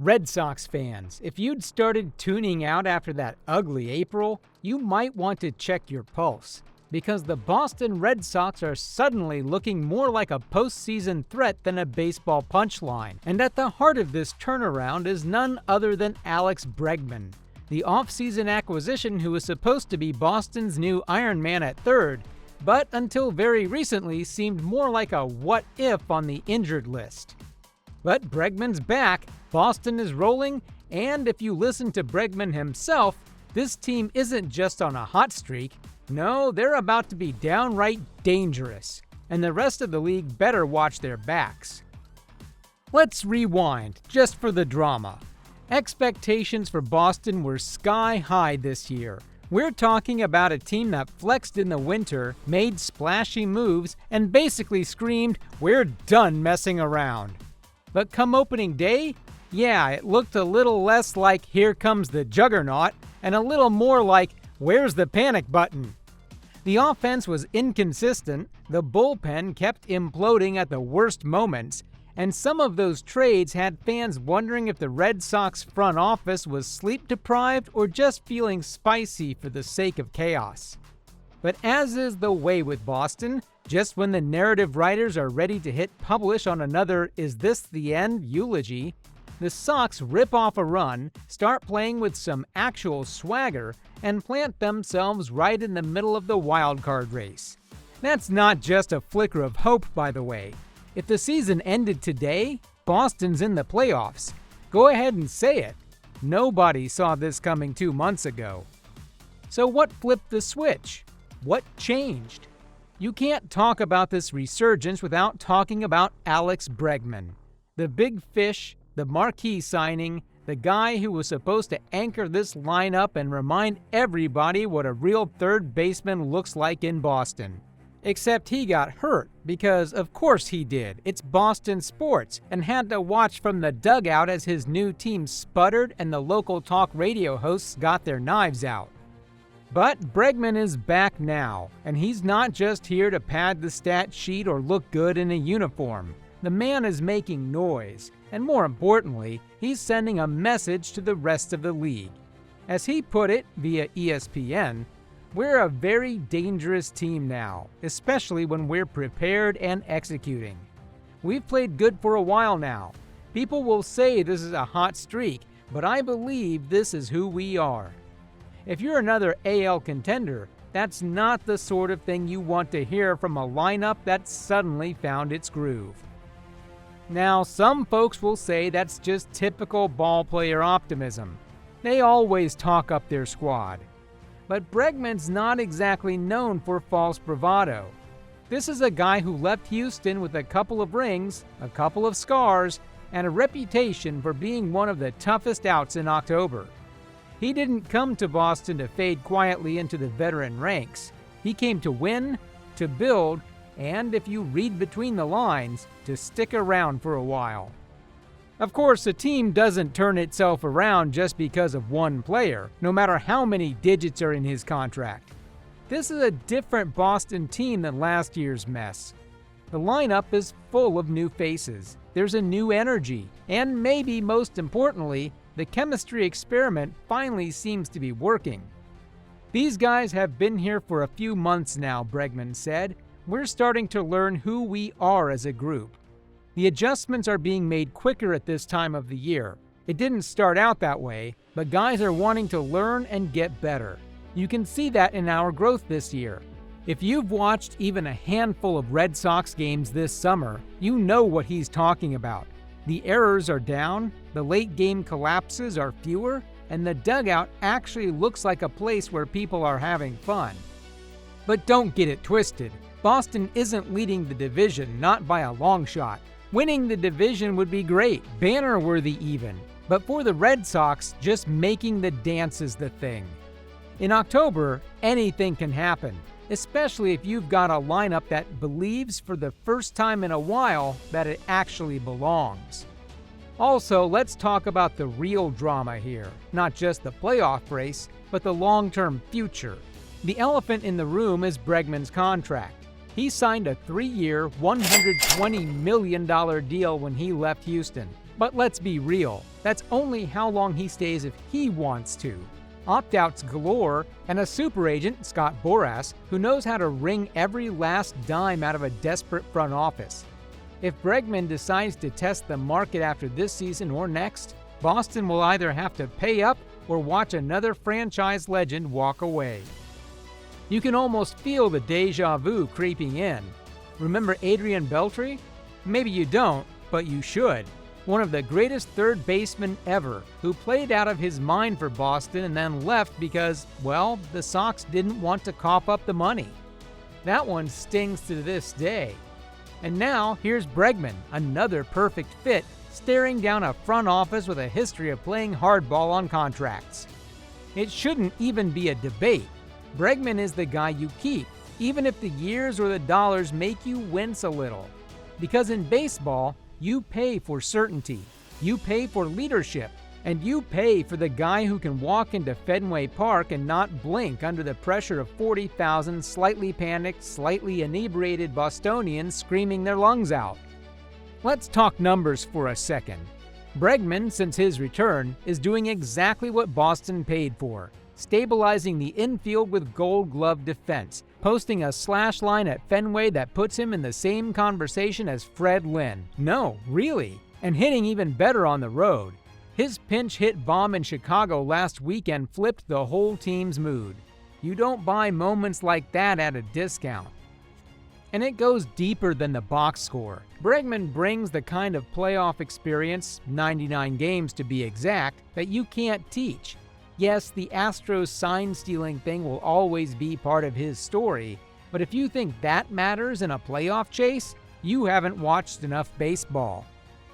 Red Sox fans, if you'd started tuning out after that ugly April, you might want to check your pulse, because the Boston Red Sox are suddenly looking more like a postseason threat than a baseball punchline. And at the heart of this turnaround is none other than Alex Bregman, the offseason acquisition who was supposed to be Boston's new Ironman at third, but until very recently seemed more like a what-if on the injured list. But Bregman's back, Boston is rolling, and if you listen to Bregman himself, this team isn't just on a hot streak. No, they're about to be downright dangerous, and the rest of the league better watch their backs. Let's rewind, just for the drama. Expectations for Boston were sky high this year. We're talking about a team that flexed in the winter, made splashy moves, and basically screamed, "We're done messing around." But come opening day, yeah, it looked a little less like "here comes the juggernaut" and a little more like "where's the panic button?" The offense was inconsistent, the bullpen kept imploding at the worst moments, and some of those trades had fans wondering if the Red Sox front office was sleep-deprived or just feeling spicy for the sake of chaos. But as is the way with Boston, just when the narrative writers are ready to hit publish on another "is this the end" eulogy, the Sox rip off a run, start playing with some actual swagger, and plant themselves right in the middle of the wild card race. That's not just a flicker of hope, by the way. If the season ended today, Boston's in the playoffs. Go ahead and say it. Nobody saw this coming 2 months ago. So what flipped the switch? What changed? You can't talk about this resurgence without talking about Alex Bregman, the big fish, the marquee signing, the guy who was supposed to anchor this lineup and remind everybody what a real third baseman looks like in Boston. Except he got hurt, because of course he did. It's Boston sports, and had to watch from the dugout as his new team sputtered and the local talk radio hosts got their knives out. But Bregman is back now, and he's not just here to pad the stat sheet or look good in a uniform. The man is making noise, and more importantly, he's sending a message to the rest of the league. As he put it via ESPN, "We're a very dangerous team now, especially when we're prepared and executing. We've played good for a while now. People will say this is a hot streak, but I believe this is who we are." If you're another AL contender, that's not the sort of thing you want to hear from a lineup that suddenly found its groove. Now, some folks will say that's just typical ballplayer optimism. They always talk up their squad. But Bregman's not exactly known for false bravado. This is a guy who left Houston with a couple of rings, a couple of scars, and a reputation for being one of the toughest outs in October. He didn't come to Boston to fade quietly into the veteran ranks. He came to win, to build, and if you read between the lines, to stick around for a while. Of course, a team doesn't turn itself around just because of one player, no matter how many digits are in his contract. This is a different Boston team than last year's mess. The lineup is full of new faces. There's a new energy, and maybe most importantly, the chemistry experiment finally seems to be working. "These guys have been here for a few months now," Bregman said. "We're starting to learn who we are as a group. The adjustments are being made quicker at this time of the year. It didn't start out that way, but guys are wanting to learn and get better. You can see that in our growth this year. If you've watched even a handful of Red Sox games this summer, you know what he's talking about. The errors are down, the late game collapses are fewer, and the dugout actually looks like a place where people are having fun." But don't get it twisted. Boston isn't leading the division, not by a long shot. Winning the division would be great, banner-worthy even. But for the Red Sox, just making the dance is the thing. In October, anything can happen, especially if you've got a lineup that believes for the first time in a while that it actually belongs. Also, let's talk about the real drama here, not just the playoff race, but the long-term future. The elephant in the room is Bregman's contract. He signed a 3-year, $120 million deal when he left Houston. But let's be real, that's only how long he stays if he wants to. Opt-outs galore, and a super agent, Scott Boras, who knows how to wring every last dime out of a desperate front office. If Bregman decides to test the market after this season or next, Boston will either have to pay up or watch another franchise legend walk away. You can almost feel the deja vu creeping in. Remember Adrian Beltre? Maybe you don't, but you should. One of the greatest third basemen ever, who played out of his mind for Boston and then left because, well, the Sox didn't want to cough up the money. That one stings to this day. And now, here's Bregman, another perfect fit, staring down a front office with a history of playing hardball on contracts. It shouldn't even be a debate. Bregman is the guy you keep, even if the years or the dollars make you wince a little. Because in baseball, you pay for certainty, you pay for leadership, and you pay for the guy who can walk into Fenway Park and not blink under the pressure of 40,000 slightly panicked, slightly inebriated Bostonians screaming their lungs out. Let's talk numbers for a second. Bregman, since his return, is doing exactly what Boston paid for, stabilizing the infield with Gold Glove defense, posting a slash line at Fenway that puts him in the same conversation as Fred Lynn. No, really, and hitting even better on the road. His pinch hit bomb in Chicago last weekend flipped the whole team's mood. You don't buy moments like that at a discount. And it goes deeper than the box score. Bregman brings the kind of playoff experience, 99 games to be exact, that you can't teach. Yes, the Astros sign-stealing thing will always be part of his story, but if you think that matters in a playoff chase, you haven't watched enough baseball.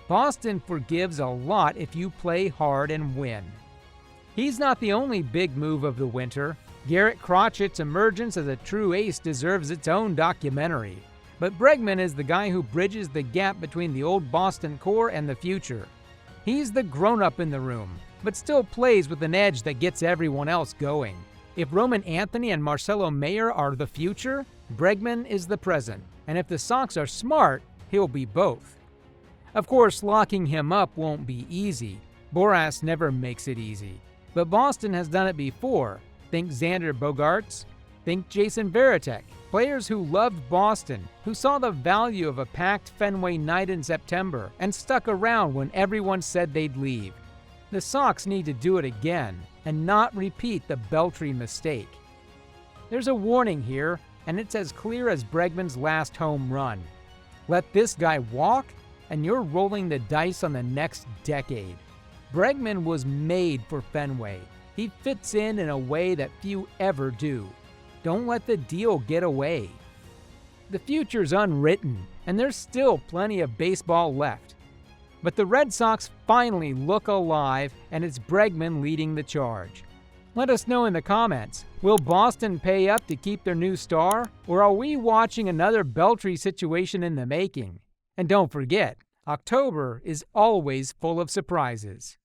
Boston forgives a lot if you play hard and win. He's not the only big move of the winter. Garrett Crotchett's emergence as a true ace deserves its own documentary. But Bregman is the guy who bridges the gap between the old Boston core and the future. He's the grown-up in the room, but still plays with an edge that gets everyone else going. If Roman Anthony and Marcelo Mayer are the future, Bregman is the present. And if the Sox are smart, he'll be both. Of course, locking him up won't be easy. Boras never makes it easy. But Boston has done it before. Think Xander Bogaerts. Think Jason Varitek. Players who loved Boston, who saw the value of a packed Fenway night in September and stuck around when everyone said they'd leave. The Sox need to do it again and not repeat the Beltre mistake. There's a warning here, and it's as clear as Bregman's last home run. Let this guy walk, and you're rolling the dice on the next decade. Bregman was made for Fenway. He fits in a way that few ever do. Don't let the deal get away. The future's unwritten, and there's still plenty of baseball left. But the Red Sox finally look alive, and it's Bregman leading the charge. Let us know in the comments, will Boston pay up to keep their new star, or are we watching another Beltre situation in the making? And don't forget, October is always full of surprises.